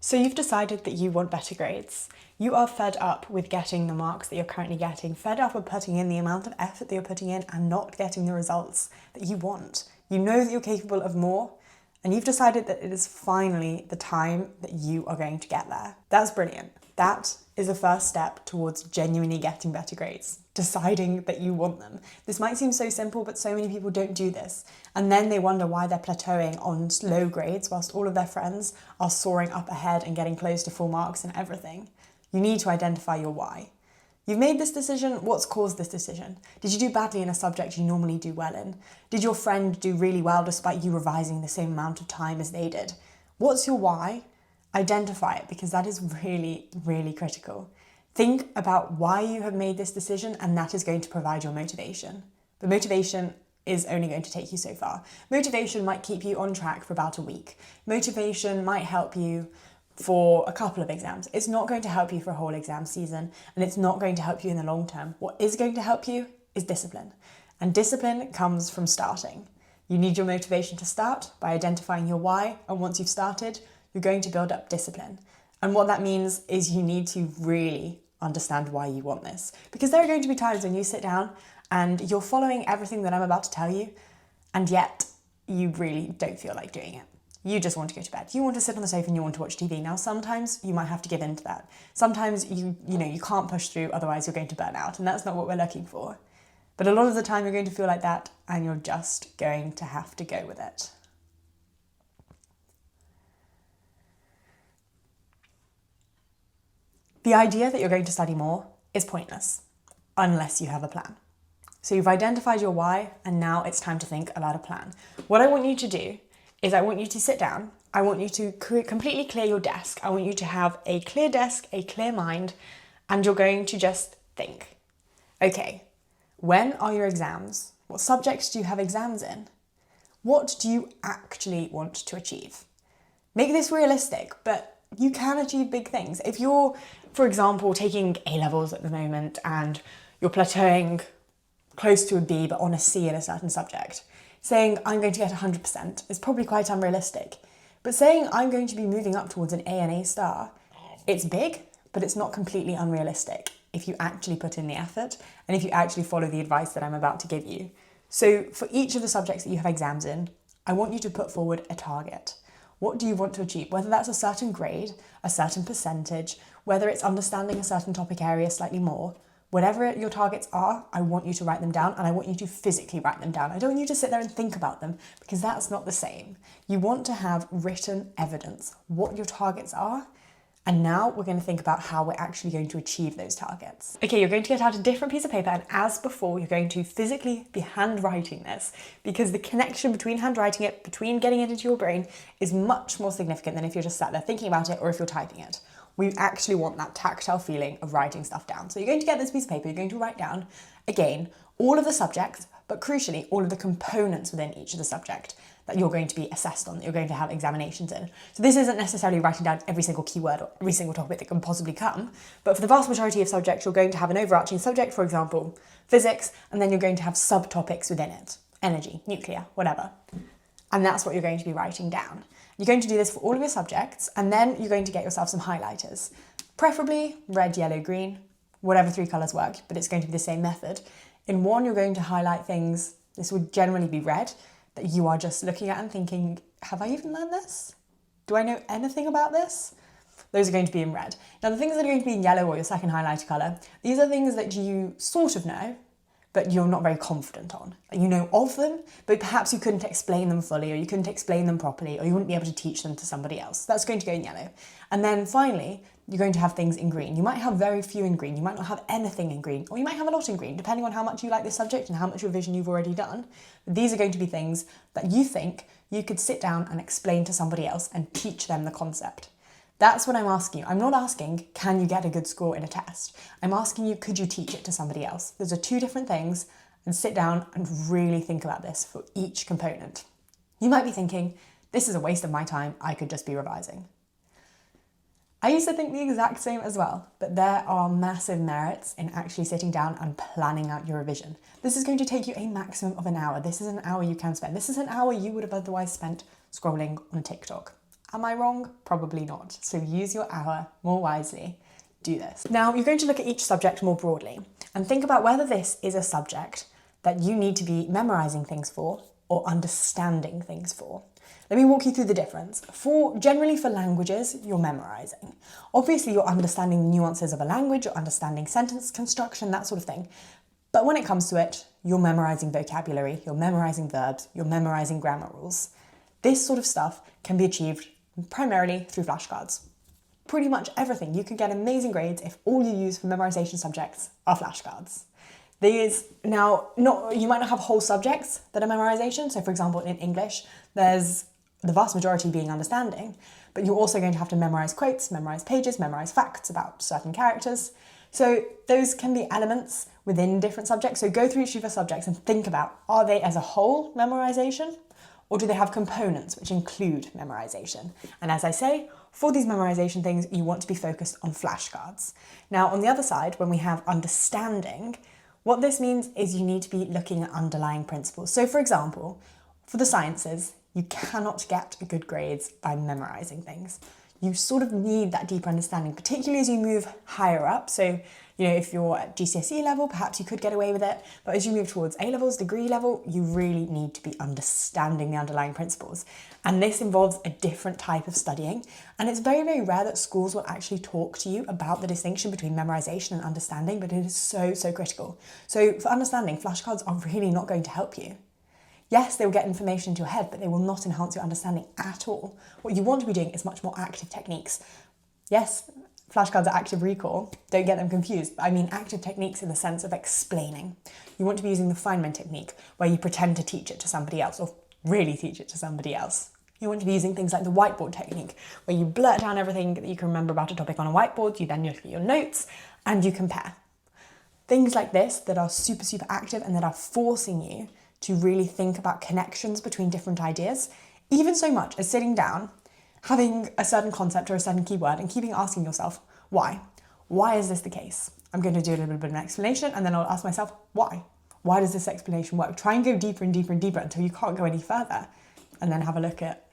So you've decided that you want better grades. You are fed up with getting the marks that you're currently getting, fed up with putting in the amount of effort that you're putting in and not getting the results that you want. You know that you're capable of more, and you've decided that it is finally the time that you are going to get there. That's brilliant. That is the first step towards genuinely getting better grades, deciding that you want them. This might seem so simple, but so many people don't do this. And then they wonder why they're plateauing on low grades whilst all of their friends are soaring up ahead and getting close to full marks and everything. You need to identify your why. You've made this decision. What's caused this decision? Did you do badly in a subject you normally do well in? Did your friend do really well despite you revising the same amount of time as they did? What's your why? Identify it, because that is really, really critical. Think about why you have made this decision, and that is going to provide your motivation. But motivation is only going to take you so far. Motivation might keep you on track for about a week. Motivation might help you for a couple of exams. It's not going to help you for a whole exam season, and it's not going to help you in the long term. What is going to help you is discipline. And discipline comes from starting. You need your motivation to start by identifying your why, and once you've started, you're going to build up discipline. And what that means is you need to really understand why you want this. Because there are going to be times when you sit down and you're following everything that I'm about to tell you, and yet you really don't feel like doing it. You just want to go to bed. You want to sit on the sofa and you want to watch TV. Now, sometimes you might have to give in to that. Sometimes you can't push through, otherwise you're going to burn out, and that's not what we're looking for. But a lot of the time you're going to feel like that, and you're just going to have to go with it. The idea that you're going to study more is pointless unless you have a plan. So you've identified your why, and now it's time to think about a plan. What I want you to do is I want you to sit down. I want you to completely clear your desk. I want you to have a clear desk, a clear mind, and you're going to just think. Okay, when are your exams? What subjects do you have exams in? What do you actually want to achieve? Make this realistic, but you can achieve big things. If you're, for example, taking A-levels at the moment and you're plateauing close to a B but on a C in a certain subject, saying I'm going to get 100% is probably quite unrealistic. But saying I'm going to be moving up towards an A and A star, it's big, but it's not completely unrealistic if you actually put in the effort and if you actually follow the advice that I'm about to give you. So for each of the subjects that you have exams in, I want you to put forward a target. What do you want to achieve? Whether that's a certain grade, a certain percentage, whether it's understanding a certain topic area slightly more, whatever your targets are, I want you to write them down, and I want you to physically write them down. I don't want you to sit there and think about them, because that's not the same. You want to have written evidence, what your targets are, and now we're going to think about how we're actually going to achieve those targets. Okay, you're going to get out a different piece of paper, and as before, you're going to physically be handwriting this, because the connection between handwriting it, between getting it into your brain, is much more significant than if you're just sat there thinking about it or if you're typing it. We actually want that tactile feeling of writing stuff down. So you're going to get this piece of paper, you're going to write down, again, all of the subjects, but crucially, all of the components within each of the subject that you're going to be assessed on, that you're going to have examinations in. So this isn't necessarily writing down every single keyword or every single topic that can possibly come, but for the vast majority of subjects, you're going to have an overarching subject, for example, physics, and then you're going to have subtopics within it, energy, nuclear, whatever. And that's what you're going to be writing down. You're going to do this for all of your subjects, and then you're going to get yourself some highlighters, preferably red, yellow, green, whatever 3 colours work, but it's going to be the same method. In one, you're going to highlight things, this would generally be red, that you are just looking at and thinking, have I even learned this? Do I know anything about this? Those are going to be in red. Now the things that are going to be in yellow, or your second highlighter colour, these are things that you sort of know, but you're not very confident on. You know of them, but perhaps you couldn't explain them fully, or you couldn't explain them properly, or you wouldn't be able to teach them to somebody else. That's going to go in yellow. And then finally, you're going to have things in green. You might have very few in green, you might not have anything in green, or you might have a lot in green, depending on how much you like this subject and how much revision you've already done. But these are going to be things that you think you could sit down and explain to somebody else and teach them the concept. That's what I'm asking you. I'm not asking, can you get a good score in a test? I'm asking you, could you teach it to somebody else? Those are 2 different things, and sit down and really think about this for each component. You might be thinking, this is a waste of my time, I could just be revising. I used to think the exact same as well, but there are massive merits in actually sitting down and planning out your revision. This is going to take you a maximum of an hour. This is an hour you can spend. This is an hour you would have otherwise spent scrolling on TikTok. Am I wrong? Probably not. So use your hour more wisely. Do this. Now, you're going to look at each subject more broadly and think about whether this is a subject that you need to be memorizing things for or understanding things for. Let me walk you through the difference. Generally for languages, you're memorizing. Obviously, you're understanding the nuances of a language, you're understanding sentence construction, that sort of thing. But when it comes to it, you're memorizing vocabulary, you're memorizing verbs, you're memorizing grammar rules. This sort of stuff can be achieved primarily through flashcards. Pretty much everything. You can get amazing grades if all you use for memorization subjects are flashcards. You might not have whole subjects that are memorization. So for example, in English, there's the vast majority being understanding, but you're also going to have to memorize quotes, memorize pages, memorize facts about certain characters. So those can be elements within different subjects. So go through each of your subjects and think about, are they as a whole memorization? Or do they have components which include memorization? And as I say, for these memorization things, you want to be focused on flashcards. Now, on the other side, when we have understanding, what this means is you need to be looking at underlying principles. So for example, for the sciences, you cannot get good grades by memorizing things. You sort of need that deeper understanding, particularly as you move higher up. So, if you're at GCSE level, perhaps you could get away with it. But as you move towards A levels, degree level, you really need to be understanding the underlying principles. And this involves a different type of studying. And it's very, very rare that schools will actually talk to you about the distinction between memorization and understanding, but it is so, so critical. So for understanding, flashcards are really not going to help you. Yes, they will get information into your head, but they will not enhance your understanding at all. What you want to be doing is much more active techniques. Yes, flashcards are active recall. Don't get them confused. I mean active techniques in the sense of explaining. You want to be using the Feynman technique, where you pretend to teach it to somebody else, or really teach it to somebody else. You want to be using things like the whiteboard technique, where you blurt down everything that you can remember about a topic on a whiteboard, you then look at your notes, and you compare. Things like this that are super, super active and that are forcing you to really think about connections between different ideas, even so much as sitting down, having a certain concept or a certain keyword and keeping asking yourself, why? Why is this the case? I'm going to do a little bit of an explanation and then I'll ask myself, why? Why does this explanation work? Try and go deeper and deeper and deeper until you can't go any further. And then have a look at,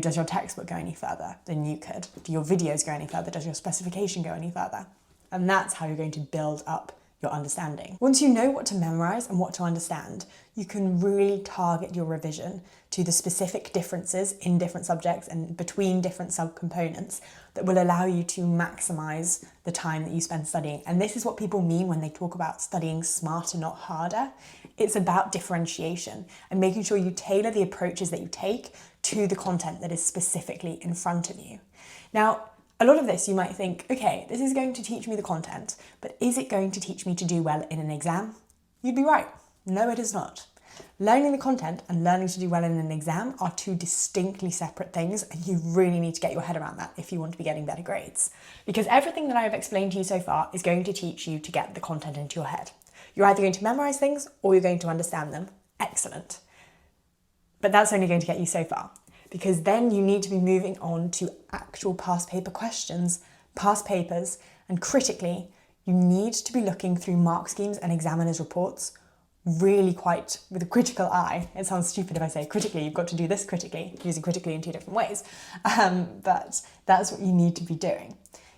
does your textbook go any further than you could? Do your videos go any further? Does your specification go any further? And that's how you're going to build up your understanding. Once you know what to memorize and what to understand, you can really target your revision to the specific differences in different subjects and between different subcomponents that will allow you to maximize the time that you spend studying. And this is what people mean when they talk about studying smarter, not harder. It's about differentiation and making sure you tailor the approaches that you take to the content that is specifically in front of you. Now, a lot of this you might think, okay, this is going to teach me the content, but is it going to teach me to do well in an exam? You'd be right. No, it is not. Learning the content and learning to do well in an exam are two distinctly separate things, and you really need to get your head around that if you want to be getting better grades. Because everything that I have explained to you so far is going to teach you to get the content into your head. You're either going to memorize things or you're going to understand them. Excellent. But that's only going to get you so far, because then you need to be moving on to actual past paper questions, past papers, and critically, you need to be looking through mark schemes and examiners' reports really quite with a critical eye. It sounds stupid if I say critically, you've got to do this critically, using critically in two different ways, but that's what you need to be doing.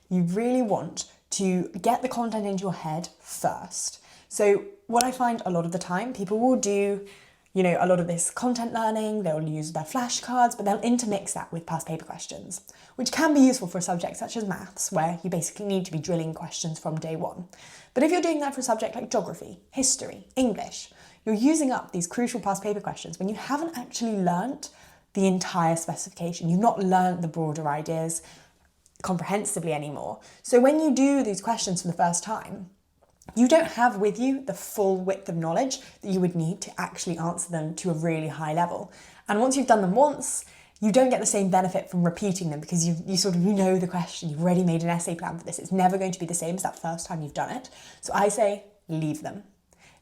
You really want to get the content into your head first. So what I find a lot of the time, people will do a lot of this content learning, they'll use their flashcards, but they'll intermix that with past paper questions, which can be useful for a subject such as maths, where you basically need to be drilling questions from day one. But if you're doing that for a subject like geography, history, English, you're using up these crucial past paper questions when you haven't actually learnt the entire specification. You've not learnt the broader ideas comprehensively anymore. So when you do these questions for the first time, you don't have with you the full width of knowledge that you would need to actually answer them to a really high level. And once you've done them once, you don't get the same benefit from repeating them because you know the question, you've already made an essay plan for this. It's never going to be the same as that first time you've done it. So I say, leave them.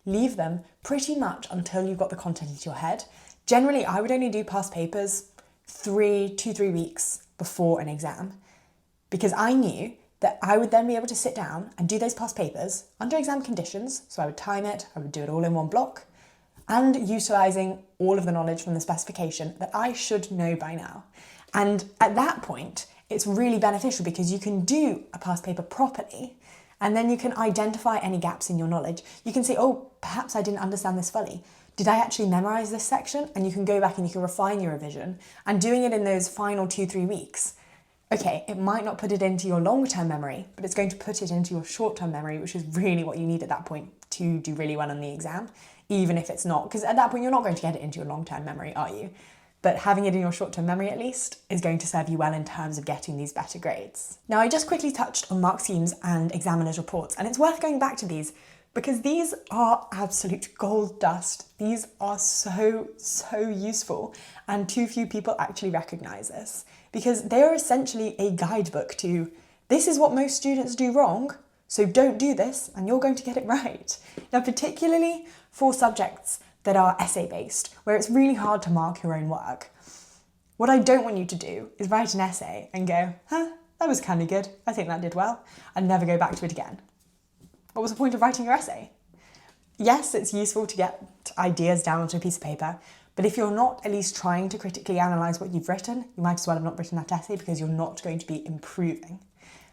Leave them pretty much until you've got the content into your head. Generally, I would only do past papers 3 weeks before an exam, because I knew that I would then be able to sit down and do those past papers under exam conditions. So I would time it, I would do it all in one block, and utilising all of the knowledge from the specification that I should know by now. And at that point, it's really beneficial because you can do a past paper properly, and then you can identify any gaps in your knowledge. You can say, oh, perhaps I didn't understand this fully. Did I actually memorize this section? And you can go back and you can refine your revision. And doing it in those final 2-3 weeks, okay, it might not put it into your long-term memory, but it's going to put it into your short-term memory, which is really what you need at that point to do really well on the exam, even if it's not, because at that point you're not going to get it into your long-term memory, are you? But having it in your short-term memory at least is going to serve you well in terms of getting these better grades. Now, I just quickly touched on mark schemes and examiners' reports, and it's worth going back to these because these are absolute gold dust. These are so useful, and too few people actually recognise this because they are essentially a guidebook to this is what most students do wrong, so don't do this and you're going to get it right. Now, particularly for subjects that are essay-based, where it's really hard to mark your own work. What I don't want you to do is write an essay and go, that was kind of good, I think that did well, and never go back to it again. What was the point of writing your essay? Yes, it's useful to get ideas down onto a piece of paper, but if you're not at least trying to critically analyse what you've written, you might as well have not written that essay because you're not going to be improving.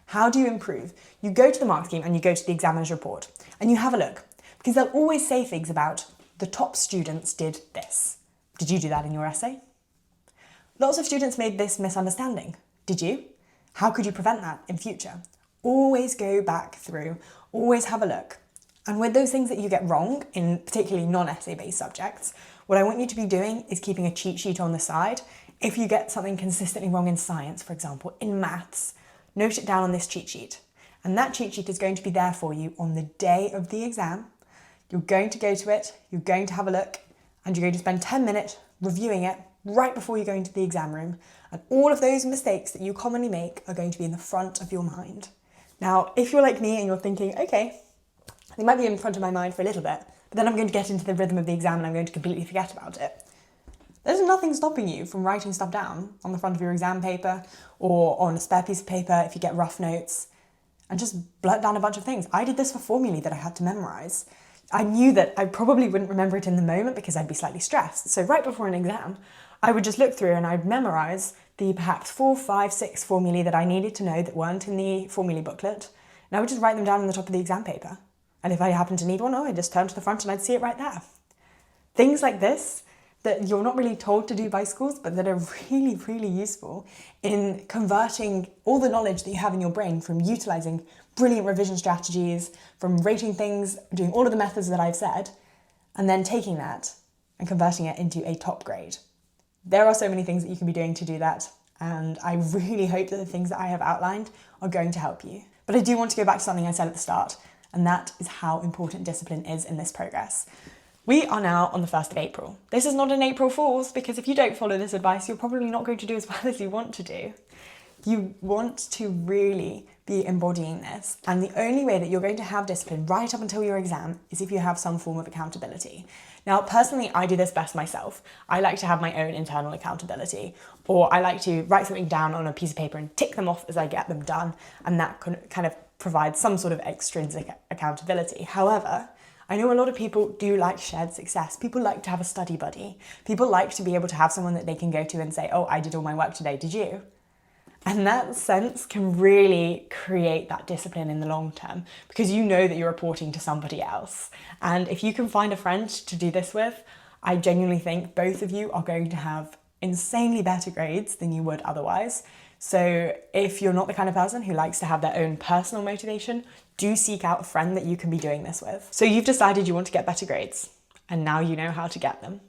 How do you improve? You go to the mark scheme and you go to the examiner's report and you have a look, because they'll always say things about the top students did this. Did you do that in your essay? Lots of students made this misunderstanding. Did you? How could you prevent that in future? Always go back through, always have a look. And with those things that you get wrong, in particularly non-essay based subjects, what I want you to be doing is keeping a cheat sheet on the side. If you get something consistently wrong in science, for example, in maths, note it down on this cheat sheet. And that cheat sheet is going to be there for you on the day of the exam. You're going to go to it, you're going to have a look, and you're going to spend 10 minutes reviewing it right before you go into the exam room. And all of those mistakes that you commonly make are going to be in the front of your mind. Now, if you're like me and you're thinking, okay, they might be in front of my mind for a little bit, but then I'm going to get into the rhythm of the exam and I'm going to completely forget about it. There's nothing stopping you from writing stuff down on the front of your exam paper or on a spare piece of paper if you get rough notes, and just blurt down a bunch of things. I did this for formulae that I had to memorise. I knew that I probably wouldn't remember it in the moment because I'd be slightly stressed. So right before an exam, I would just look through and I'd memorise the perhaps 4, 5, 6 formulae that I needed to know that weren't in the formulae booklet. And I would just write them down on the top of the exam paper. And if I happened to need one, I'd just turn to the front and I'd see it right there. Things like this that you're not really told to do by schools, but that are really useful in converting all the knowledge that you have in your brain from utilising brilliant revision strategies, from rating things, doing all of the methods that I've said, and then taking that and converting it into a top grade. There are so many things that you can be doing to do that, and I really hope that the things that I have outlined are going to help you. But I do want to go back to something I said at the start, and that is how important discipline is in this progress. We are now on the 1st of April. This is not an April Fool's, because if you don't follow this advice, you're probably not going to do as well as you want to do. You want to really be embodying this, and the only way that you're going to have discipline right up until your exam is if you have some form of accountability. Now, personally, I do this best myself. I like to have my own internal accountability, or I like to write something down on a piece of paper and tick them off as I get them done, and that kind of provides some sort of extrinsic accountability. However, I know a lot of people do like shared success. People like to have a study buddy. People like to be able to have someone that they can go to and say, oh, I did all my work today, did you? And that sense can really create that discipline in the long term because you know that you're reporting to somebody else. And if you can find a friend to do this with, I genuinely think both of you are going to have insanely better grades than you would otherwise. So if you're not the kind of person who likes to have their own personal motivation, do seek out a friend that you can be doing this with. So you've decided you want to get better grades, and now you know how to get them.